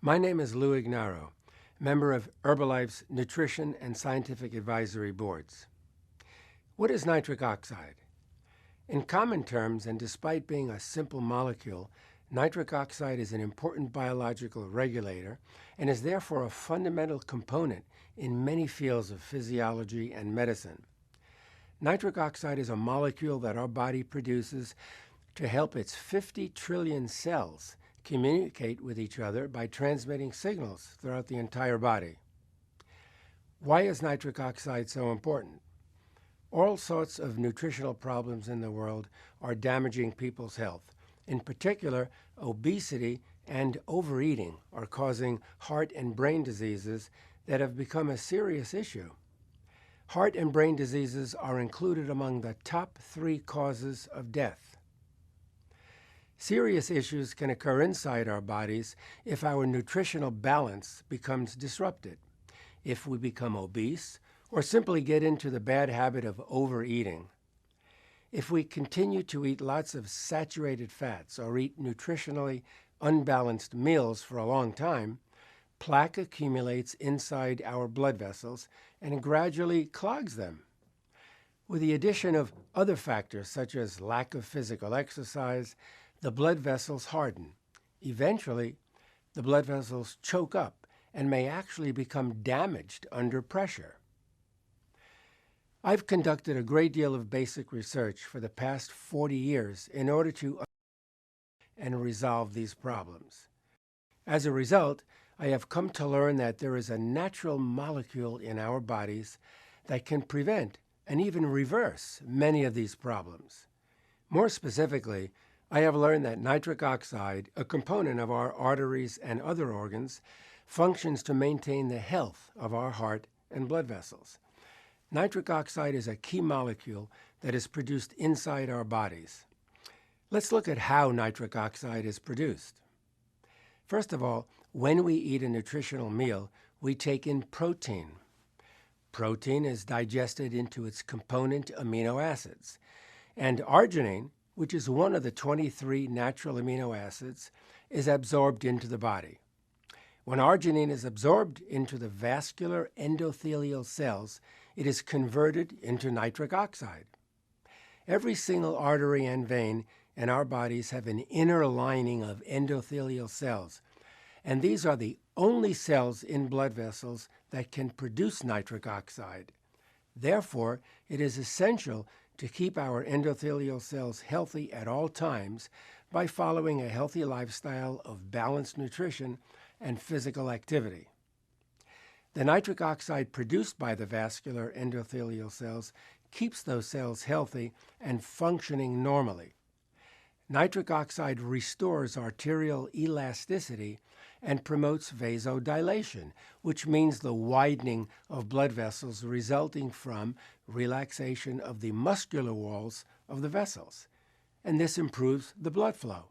My name is Lou Ignarro, member of Herbalife's Nutrition and Scientific Advisory Boards. What is nitric oxide? In common terms, and despite being a simple molecule, nitric oxide is an important biological regulator and is therefore a fundamental component in many fields of physiology and medicine. Nitric oxide is a molecule that our body produces to help its 50 trillion cells communicate with each other by transmitting signals throughout the entire body. Why is nitric oxide so important? All sorts of nutritional problems in the world are damaging people's health. In particular, obesity and overeating are causing heart and brain diseases that have become a serious issue. Heart and brain diseases are included among the top 3 causes of death. Serious issues can occur inside our bodies if our nutritional balance becomes disrupted, if we become obese, or simply get into the bad habit of overeating. If we continue to eat lots of saturated fats or eat nutritionally unbalanced meals for a long time, plaque accumulates inside our blood vessels and gradually clogs them. With the addition of other factors such as lack of physical exercise, the blood vessels harden. Eventually, the blood vessels choke up and may actually become damaged under pressure. I've conducted a great deal of basic research for the past 40 years in order to and resolve these problems. As a result, I have come to learn that there is a natural molecule in our bodies that can prevent and even reverse many of these problems. More specifically, I have learned that nitric oxide, a component of our arteries and other organs, functions to maintain the health of our heart and blood vessels. Nitric oxide is a key molecule that is produced inside our bodies. Let's look at how nitric oxide is produced. First of all, when we eat a nutritional meal, we take in protein. Protein is digested into its component amino acids, and arginine, which is one of the 23 natural amino acids, is absorbed into the body. When arginine is absorbed into the vascular endothelial cells, it is converted into nitric oxide. Every single artery and vein in our bodies have an inner lining of endothelial cells, and these are the only cells in blood vessels that can produce nitric oxide. Therefore, it is essential to keep our endothelial cells healthy at all times by following a healthy lifestyle of balanced nutrition and physical activity. The nitric oxide produced by the vascular endothelial cells keeps those cells healthy and functioning normally. Nitric oxide restores arterial elasticity and promotes vasodilation, which means the widening of blood vessels resulting from relaxation of the muscular walls of the vessels, and this improves the blood flow.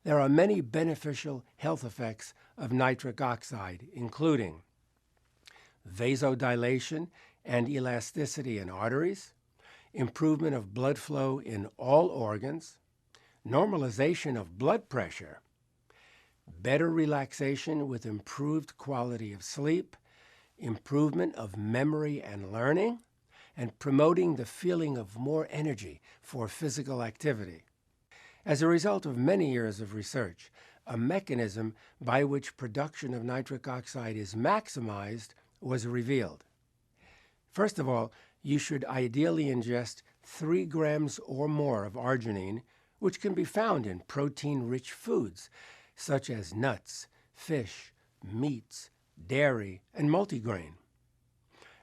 There are many beneficial health effects of nitric oxide, including vasodilation and elasticity in arteries, improvement of blood flow in all organs, normalization of blood pressure, better relaxation with improved quality of sleep, improvement of memory and learning, and promoting the feeling of more energy for physical activity. As a result of many years of research, a mechanism by which production of nitric oxide is maximized was revealed. First of all, you should ideally ingest 3 grams or more of arginine, which can be found in protein-rich foods such as nuts, fish, meats, dairy, and multigrain.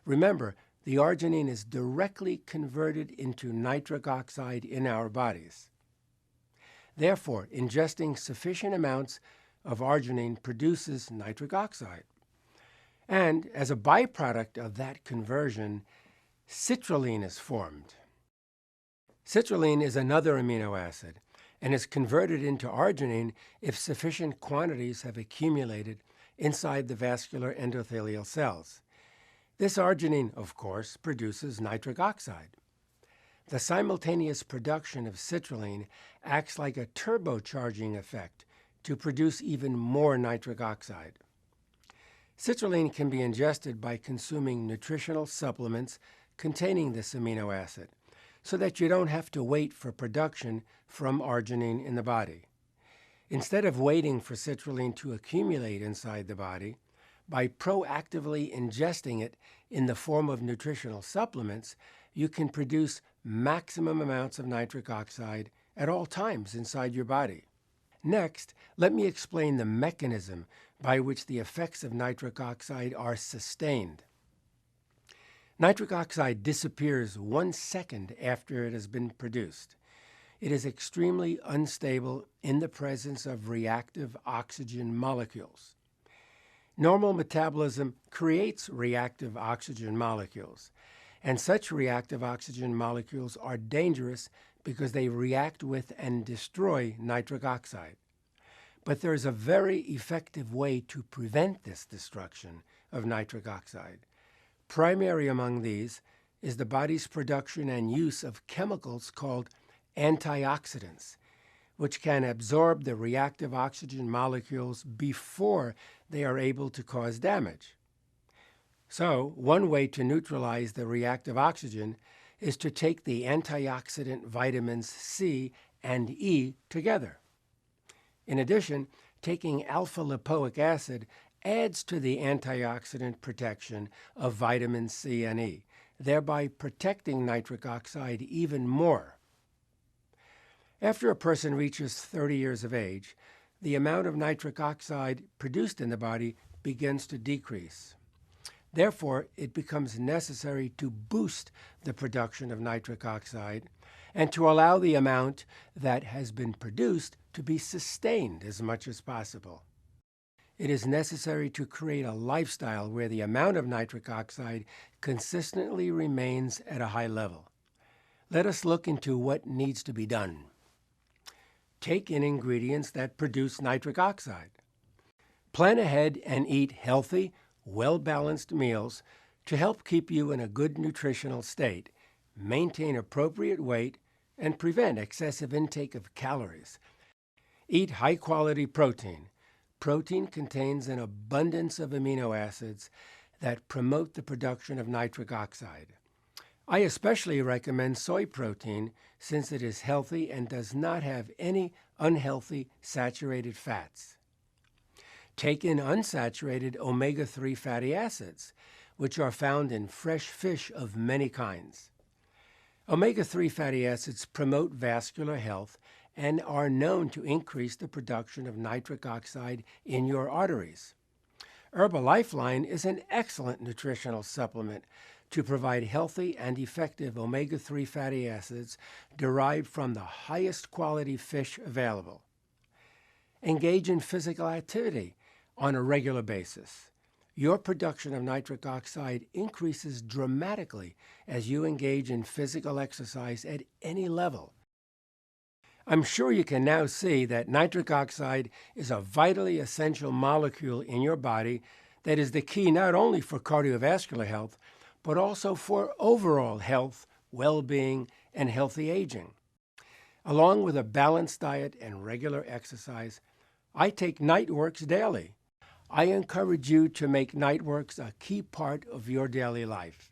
Remember, the arginine is directly converted into nitric oxide in our bodies. Therefore, ingesting sufficient amounts of arginine produces nitric oxide. And as a byproduct of that conversion, citrulline is formed. Citrulline is another amino acid and is converted into arginine if sufficient quantities have accumulated inside the vascular endothelial cells. This arginine, of course, produces nitric oxide. The simultaneous production of citrulline acts like a turbocharging effect to produce even more nitric oxide. Citrulline can be ingested by consuming nutritional supplements containing this amino acid, so that you don't have to wait for production from arginine in the body. Instead of waiting for citrulline to accumulate inside the body, by proactively ingesting it in the form of nutritional supplements, you can produce maximum amounts of nitric oxide at all times inside your body. Next, let me explain the mechanism by which the effects of nitric oxide are sustained. Nitric oxide disappears 1 second after it has been produced. It is extremely unstable in the presence of reactive oxygen molecules. Normal metabolism creates reactive oxygen molecules, and such reactive oxygen molecules are dangerous because they react with and destroy nitric oxide. But there is a very effective way to prevent this destruction of nitric oxide. Primary among these is the body's production and use of chemicals called antioxidants, which can absorb the reactive oxygen molecules before they are able to cause damage. So, one way to neutralize the reactive oxygen is to take the antioxidant vitamins C and E together. In addition, taking alpha-lipoic acid adds to the antioxidant protection of vitamins C and E, thereby protecting nitric oxide even more. After a person reaches 30 years of age, the amount of nitric oxide produced in the body begins to decrease. Therefore, it becomes necessary to boost the production of nitric oxide and to allow the amount that has been produced to be sustained as much as possible. It is necessary to create a lifestyle where the amount of nitric oxide consistently remains at a high level. Let us look into what needs to be done. Take in ingredients that produce nitric oxide. Plan ahead and eat healthy, well-balanced meals to help keep you in a good nutritional state, maintain appropriate weight, and prevent excessive intake of calories. Eat high-quality protein. Protein contains an abundance of amino acids that promote the production of nitric oxide. I especially recommend soy protein since it is healthy and does not have any unhealthy saturated fats. Take in unsaturated omega-3 fatty acids, which are found in fresh fish of many kinds. Omega-3 fatty acids promote vascular health and are known to increase the production of nitric oxide in your arteries. Herbalife line is an excellent nutritional supplement to provide healthy and effective omega-3 fatty acids derived from the highest quality fish available. Engage in physical activity on a regular basis. Your production of nitric oxide increases dramatically as you engage in physical exercise at any level. I'm sure you can now see that nitric oxide is a vitally essential molecule in your body that is the key not only for cardiovascular health, but also for overall health, well-being, and healthy aging. Along with a balanced diet and regular exercise, I take Nightworks daily. I encourage you to make Nightworks a key part of your daily life.